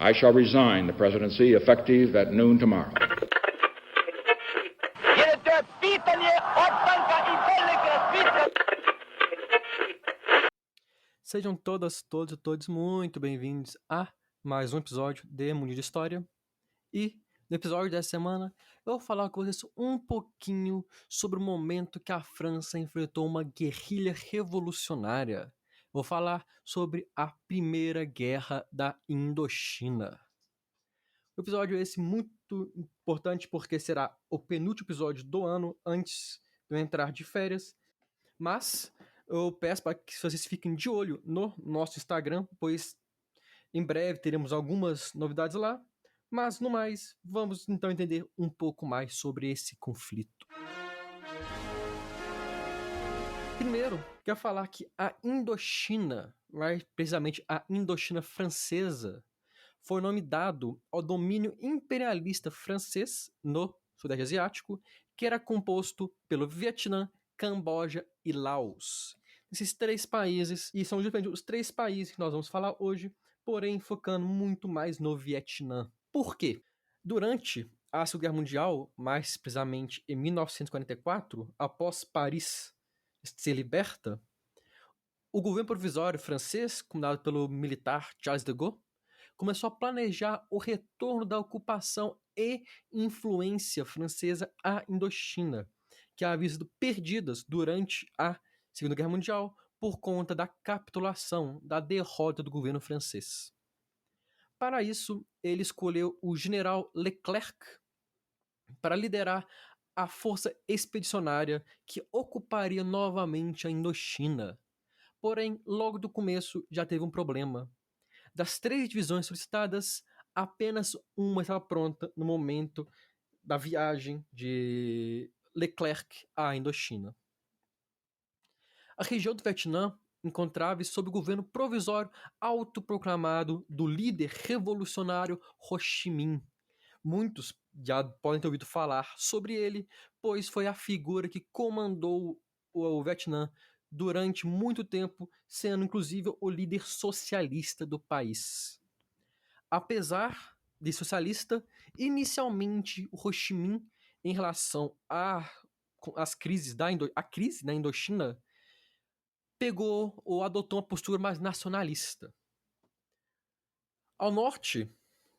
I shall resign the presidency effective at noon tomorrow. Sejam todas, todos e todos muito bem-vindos a mais um episódio de Mundo de História. E no episódio dessa semana eu vou falar com vocês um pouquinho sobre o momento que a França enfrentou uma guerrilha revolucionária. Vou falar sobre a Primeira Guerra da Indochina. O episódio é esse muito importante porque será o penúltimo episódio do ano antes de eu entrar de férias. Mas eu peço para que vocês fiquem de olho no nosso Instagram, pois em breve teremos algumas novidades lá. Mas, no mais, vamos então entender um pouco mais sobre esse conflito. Primeiro, quero falar que a Indochina, mais precisamente a Indochina francesa, foi o nome dado ao domínio imperialista francês no Sudeste Asiático, que era composto pelo Vietnã, Camboja e Laos. Esses três países, e são justamente os três países que nós vamos falar hoje, porém focando muito mais no Vietnã. Por quê? Durante a Segunda Guerra Mundial, mais precisamente em 1944, após Paris ser liberta, o governo provisório francês, comandado pelo militar Charles de Gaulle, começou a planejar o retorno da ocupação e influência francesa à Indochina, que havia sido perdidas durante a Segunda Guerra Mundial por conta da capitulação, da derrota do governo francês. Para isso, ele escolheu o general Leclerc para liderar a força expedicionária que ocuparia novamente a Indochina. Porém, logo do começo já teve um problema. Das 3 divisões solicitadas, apenas uma estava pronta no momento da viagem de Leclerc à Indochina. A região do Vietnã encontrava-se sob o governo provisório autoproclamado do líder revolucionário Ho Chi Minh. Muitos já podem ter ouvido falar sobre ele, pois foi a figura que comandou o Vietnã durante muito tempo, sendo inclusive o líder socialista do país. Apesar de socialista, inicialmente o Ho Chi Minh, em relação às crises a crise na Indochina, pegou ou adotou uma postura mais nacionalista. Ao norte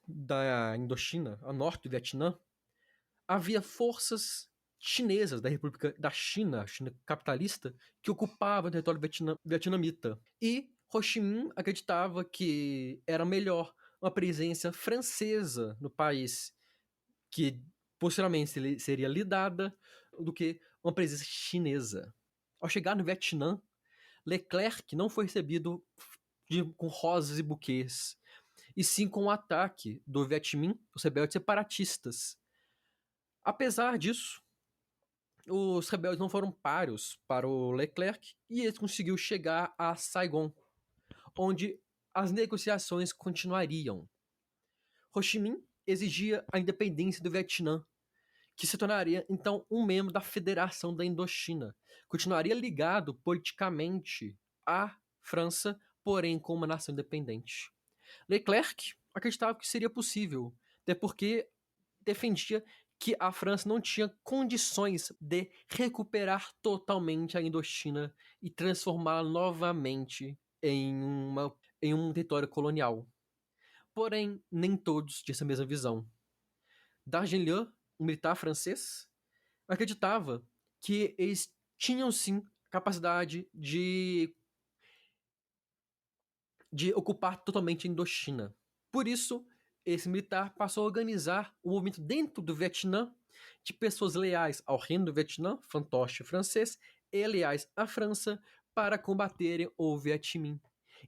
da Indochina, ao norte do Vietnã, havia forças chinesas da República da China, a China capitalista, que ocupavam o território vietnamita. E Ho Chi Minh acreditava que era melhor uma presença francesa no país, que posteriormente seria lidada, do que uma presença chinesa. Ao chegar no Vietnã, Leclerc não foi recebido com rosas e buquês, e sim com o ataque do Viet Minh, os rebeldes separatistas. Apesar disso, os rebeldes não foram páreos para o Leclerc e ele conseguiu chegar a Saigon, onde as negociações continuariam. Ho Chi Minh exigia a independência do Vietnã, que se tornaria então um membro da Federação da Indochina. Continuaria ligado politicamente à França, porém com uma nação independente. Leclerc acreditava que seria possível, até porque defendia que a França não tinha condições de recuperar totalmente a Indochina e transformá-la novamente em um território colonial. Porém, nem todos tinham essa mesma visão. Dargelian, um militar francês, acreditava que eles tinham sim capacidade de ocupar totalmente a Indochina. Por isso, esse militar passou a organizar um movimento dentro do Vietnã de pessoas leais ao reino do Vietnã, fantoche francês, e leais à França para combaterem o Viet Minh.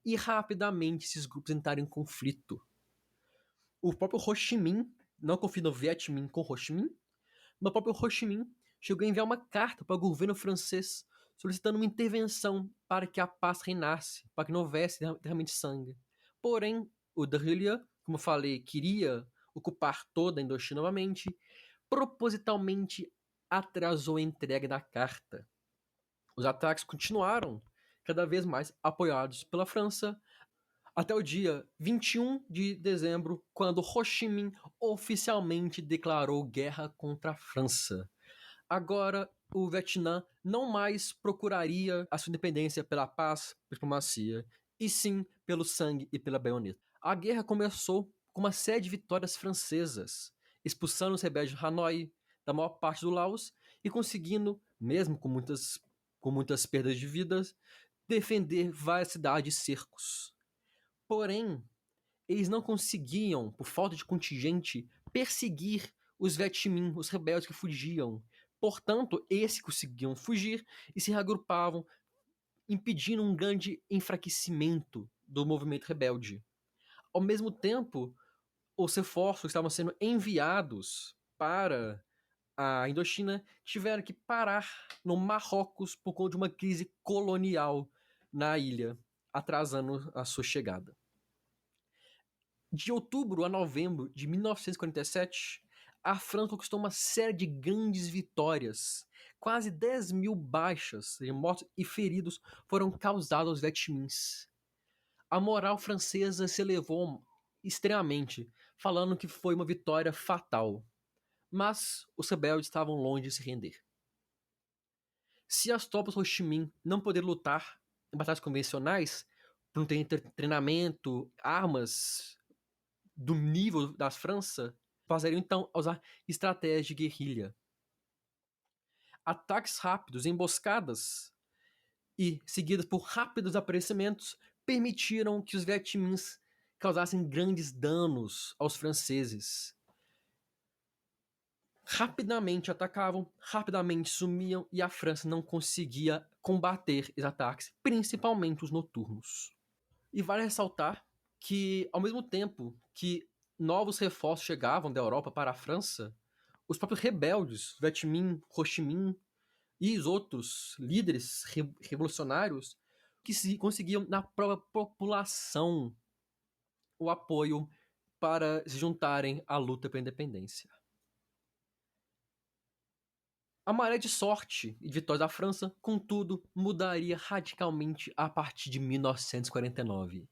E rapidamente esses grupos entraram em conflito. O próprio Ho Chi Minh não confia no Viet Minh com Ho Chi Minh, mas o próprio Ho Chi Minh chegou a enviar uma carta para o governo francês solicitando uma intervenção para que a paz reinasse, para que não houvesse derramamento de sangue. Porém, o Dargelian, como eu falei, queria ocupar toda a Indochina novamente, propositalmente atrasou a entrega da carta. Os ataques continuaram, cada vez mais apoiados pela França, Até o dia 21 de dezembro, quando Ho Chi Minh oficialmente declarou guerra contra a França. Agora, o Vietnã não mais procuraria a sua independência pela paz, pela diplomacia, e sim pelo sangue e pela baioneta. A guerra começou com uma série de vitórias francesas, expulsando os rebeldes de Hanoi, da maior parte do Laos, e conseguindo, mesmo com muitas perdas de vidas, defender várias cidades e cercos. Porém, eles não conseguiam, por falta de contingente, perseguir os Vietminh, os rebeldes que fugiam. Portanto, esses conseguiam fugir e se reagrupavam, impedindo um grande enfraquecimento do movimento rebelde. Ao mesmo tempo, os reforços que estavam sendo enviados para a Indochina tiveram que parar no Marrocos por conta de uma crise colonial na ilha, atrasando a sua chegada. De outubro a novembro de 1947, a França conquistou uma série de grandes vitórias. Quase 10 mil baixas, mortos e feridos, foram causados aos Vietmins. A moral francesa se elevou extremamente, falando que foi uma vitória fatal. Mas os rebeldes estavam longe de se render. Se as tropas Ho Chi Minh não poderem lutar em batalhas convencionais, por não terem treinamento, armas do nível da França, passariam então a usar estratégias de guerrilha. Ataques rápidos, emboscadas e seguidas por rápidos aparecimentos permitiram que os Vietmins causassem grandes danos aos franceses. Rapidamente atacavam, rapidamente sumiam e a França não conseguia combater esses ataques, principalmente os noturnos. E vale ressaltar que, ao mesmo tempo que novos reforços chegavam da Europa para a França, os próprios rebeldes, Vietminh, Ho Chi Minh e os outros líderes revolucionários que se conseguiam na própria população o apoio para se juntarem à luta pela independência. A maré de sorte e de vitória da França, contudo, mudaria radicalmente a partir de 1949.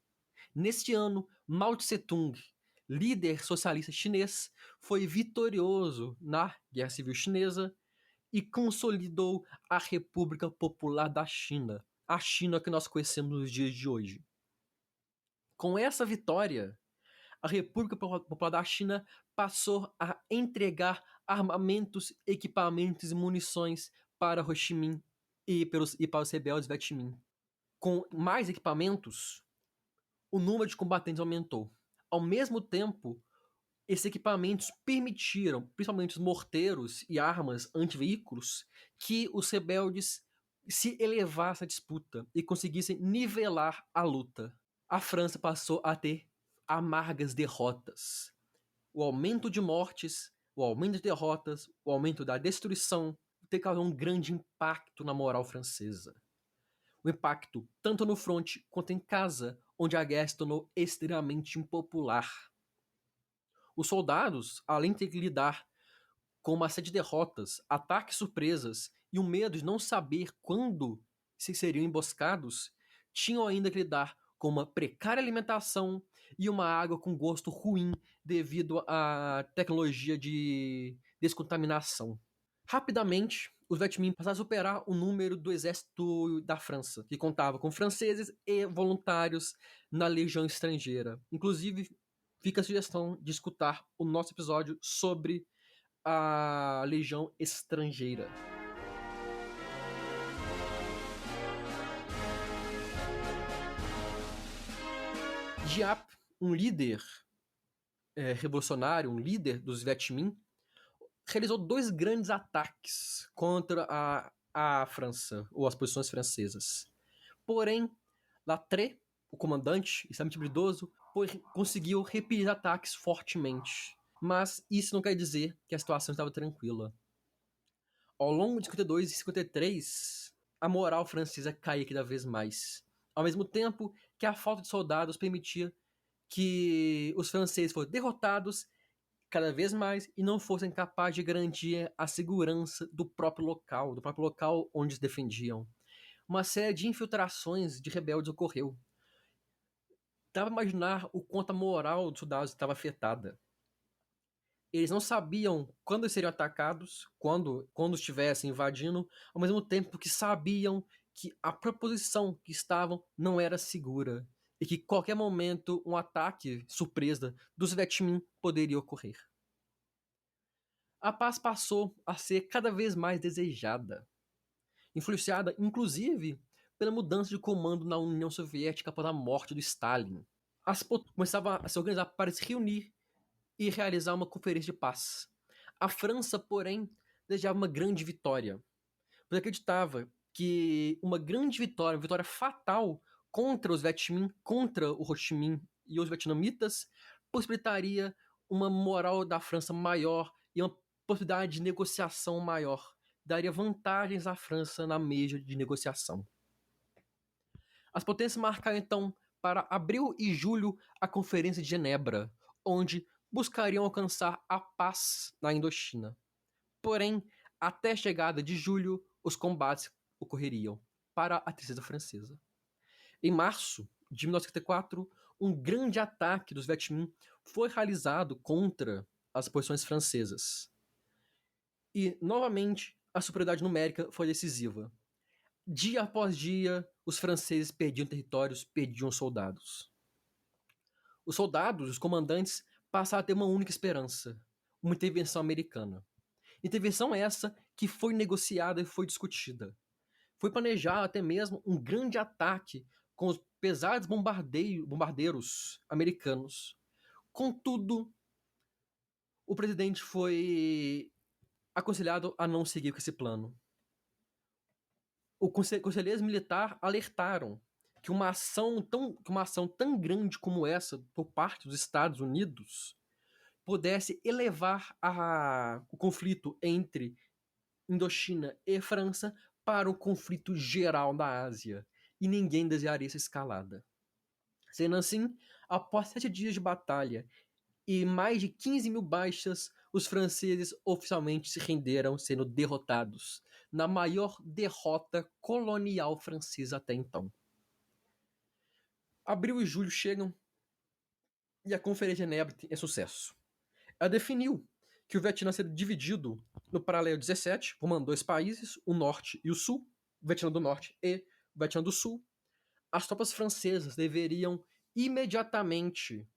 Neste ano, Mao Tse-tung, líder socialista chinês, foi vitorioso na Guerra Civil Chinesa e consolidou a República Popular da China, a China que nós conhecemos nos dias de hoje. Com essa vitória, a República Popular da China passou a entregar armamentos, equipamentos e munições para Ho Chi Minh e para os rebeldes Vietminh. Com mais equipamentos, o número de combatentes aumentou. Ao mesmo tempo, esses equipamentos permitiram, principalmente os morteiros e armas antiveículos, que os rebeldes se elevassem à disputa e conseguissem nivelar a luta. A França passou a ter amargas derrotas. O aumento de mortes, o aumento de derrotas, o aumento da destruição tem causado um grande impacto na moral francesa. O impacto tanto no fronte quanto em casa, onde a guerra se tornou extremamente impopular. Os soldados, além de ter que lidar com uma série de derrotas, ataques surpresas e o medo de não saber quando se seriam emboscados, tinham ainda que lidar com uma precária alimentação e uma água com gosto ruim devido à tecnologia de descontaminação. Rapidamente, os Vietminh passaram a superar o número do exército da França, que contava com franceses e voluntários na legião estrangeira. Inclusive, fica a sugestão de escutar o nosso episódio sobre a legião estrangeira. Giap, um líder revolucionário, um líder dos Vietminh, realizou 2 grandes ataques contra a França, ou as posições francesas. Porém, Lattre, o comandante, extremamente habilidoso, conseguiu repelir ataques fortemente. Mas isso não quer dizer que a situação estava tranquila. Ao longo de 52 e 53, a moral francesa caía cada vez mais. Ao mesmo tempo que a falta de soldados permitia que os franceses fossem derrotados cada vez mais e não fossem capazes de garantir a segurança do próprio local onde se defendiam. Uma série de infiltrações de rebeldes ocorreu. Dá pra imaginar o quanto a moral dos soldados estava afetada. Eles não sabiam quando seriam atacados, quando estivessem invadindo, ao mesmo tempo que sabiam que a proposição que estavam não era segura e que qualquer momento um ataque surpresa dos Vetmin poderia ocorrer. A paz passou a ser cada vez mais desejada, influenciada inclusive pela mudança de comando na União Soviética após a morte do Stalin. Começavam a se organizar para se reunir e realizar uma conferência de paz. A França, porém, desejava uma grande vitória, pois acreditava que uma vitória fatal contra os Vetmin, contra o Ho Chi Minh e os vietnamitas, possibilitaria uma moral da França maior e uma possibilidade de negociação maior. Daria vantagens à França na mesa de negociação. As potências marcaram então para abril e julho a Conferência de Genebra, onde buscariam alcançar a paz na Indochina. Porém, até a chegada de julho, os combates ocorreriam para a Terceira Francesa. Em março de 1954, um grande ataque dos Vetmin foi realizado contra as posições francesas. E, novamente, a superioridade numérica foi decisiva. Dia após dia, os franceses perdiam territórios, perdiam soldados. Os soldados, os comandantes, passaram a ter uma única esperança: uma intervenção americana. Intervenção essa que foi negociada e foi discutida. Foi planejado até mesmo um grande ataque com os pesados bombardeiros americanos. Contudo, o presidente foi aconselhado a não seguir com esse plano. Os conselheiros militares alertaram que uma ação tão grande como essa por parte dos Estados Unidos pudesse elevar o conflito entre Indochina e França para o conflito geral da Ásia, e ninguém desejaria essa escalada. Sendo assim, após 7 dias de batalha e mais de 15 mil baixas, os franceses oficialmente se renderam, sendo derrotados, na maior derrota colonial francesa até então. Abril e julho chegam e a Conferência de Genebra é sucesso. Ela definiu que o Vietnã seria dividido no paralelo 17, formando 2 países, o Norte e o Sul, o Vietnã do Norte e o Vietnã do Sul. As tropas francesas deveriam imediatamente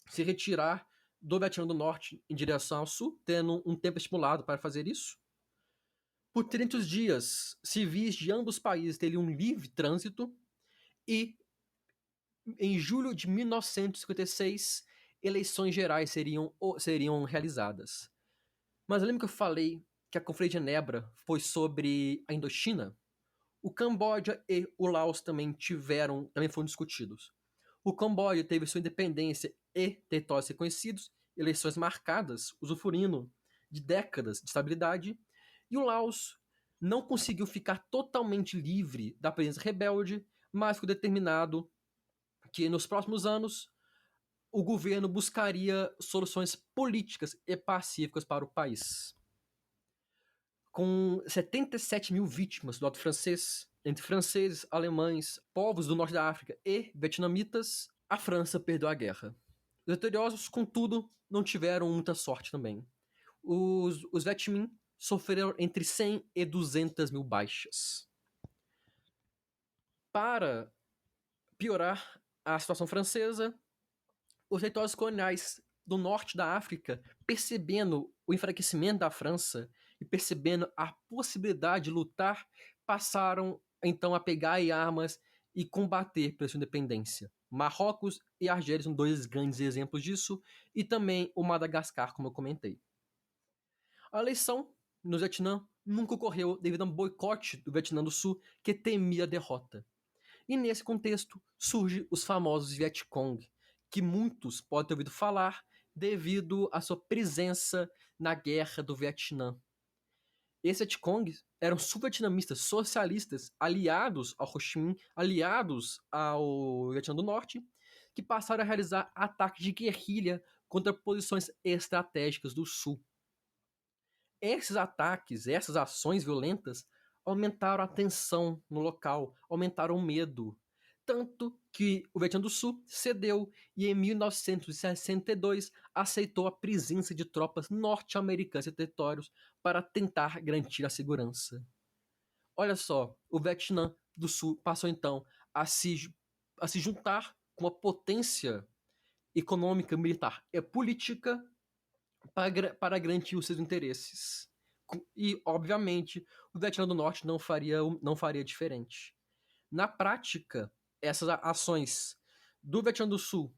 se retirar do Vietnã do Norte em direção ao Sul, tendo um tempo estimulado para fazer isso. Por 300 dias, civis de ambos os países teriam um livre trânsito e, em julho de 1956, eleições gerais seriam realizadas. Mas lembra que eu falei que a Conferência de Genebra foi sobre a Indochina? O Camboja e o Laos também foram discutidos. O Camboja teve sua independência e territórios reconhecidos, eleições marcadas, usufruindo de décadas de estabilidade, e o Laos não conseguiu ficar totalmente livre da presença rebelde, mas ficou determinado que nos próximos anos o governo buscaria soluções políticas e pacíficas para o país. Com 77 mil vítimas do lado francês, entre franceses, alemães, povos do norte da África e vietnamitas, a França perdeu a guerra. Os vitoriosos, contudo, não tiveram muita sorte também. Os Vetmin sofreram entre 100 e 200 mil baixas. Para piorar a situação francesa, os territórios coloniais do norte da África, percebendo o enfraquecimento da França e percebendo a possibilidade de lutar, passaram então a pegar armas e combater pela sua independência. Marrocos e Argélia são 2 grandes exemplos disso, e também o Madagascar, como eu comentei. A eleição no Vietnã nunca ocorreu devido a um boicote do Vietnã do Sul, que temia a derrota. E nesse contexto surgem os famosos Vietcong, que muitos podem ter ouvido falar devido à sua presença na Guerra do Vietnã. Esses Vietcong eram sul-vietnamistas socialistas aliados ao Ho Chi Minh, aliados ao Vietnã do Norte, que passaram a realizar ataques de guerrilha contra posições estratégicas do Sul. Esses ataques, essas ações violentas aumentaram a tensão no local, aumentaram o medo. Tanto que o Vietnã do Sul cedeu e em 1962 aceitou a presença de tropas norte-americanas em territórios para tentar garantir a segurança. Olha só, o Vietnã do Sul passou então a se juntar com a potência econômica, militar e política para garantir os seus interesses. E, obviamente, o Vietnã do Norte não faria diferente. Na prática, essas ações do Vietnã do Sul,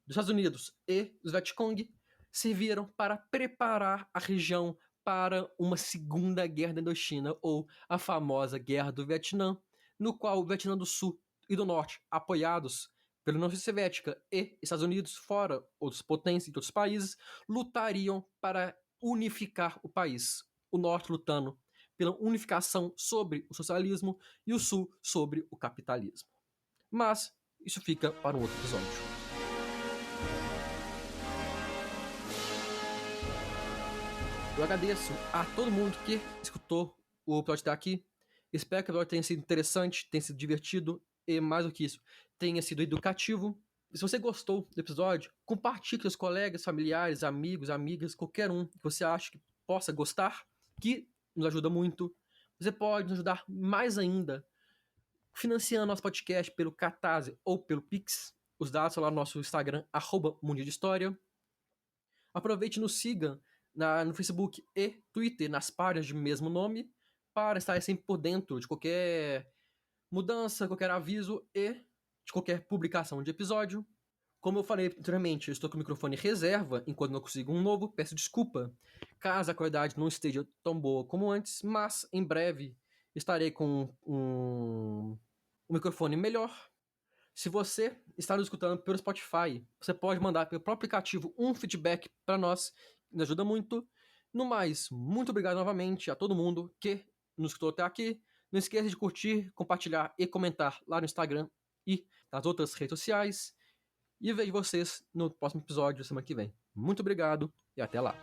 dos Estados Unidos e dos Vietcong serviram para preparar a região para uma segunda guerra da Indochina, ou a famosa Guerra do Vietnã, no qual o Vietnã do Sul e do Norte, apoiados pela União Soviética e Estados Unidos, fora outras potências e outros países, lutariam para unificar o país. O Norte lutando pela unificação sobre o socialismo e o Sul sobre o capitalismo. Mas isso fica para um outro episódio. Eu agradeço a todo mundo que escutou o episódio até aqui. Espero que o episódio tenha sido interessante, tenha sido divertido e, mais do que isso, tenha sido educativo. Se você gostou do episódio, compartilhe com seus colegas, familiares, amigos, amigas, qualquer um que você acha que possa gostar, que nos ajuda muito. Você pode nos ajudar mais ainda financiando nosso podcast pelo Catarse ou pelo Pix. Os dados são lá no nosso Instagram, @Mundinho de História. Aproveite e nos siga no Facebook e Twitter, nas páginas de mesmo nome, para estar sempre por dentro de qualquer mudança, qualquer aviso e de qualquer publicação de episódio. Como eu falei anteriormente, eu estou com o microfone reserva, enquanto não consigo um novo, peço desculpa caso a qualidade não esteja tão boa como antes, mas em breve estarei com um microfone melhor. Se você está nos escutando pelo Spotify, você pode mandar pelo próprio aplicativo um feedback para nós, nos ajuda muito. No mais, muito obrigado novamente a todo mundo que nos escutou até aqui. Não esqueça de curtir, compartilhar e comentar lá no Instagram e nas outras redes sociais. E vejo vocês no próximo episódio da semana que vem. Muito obrigado e até lá.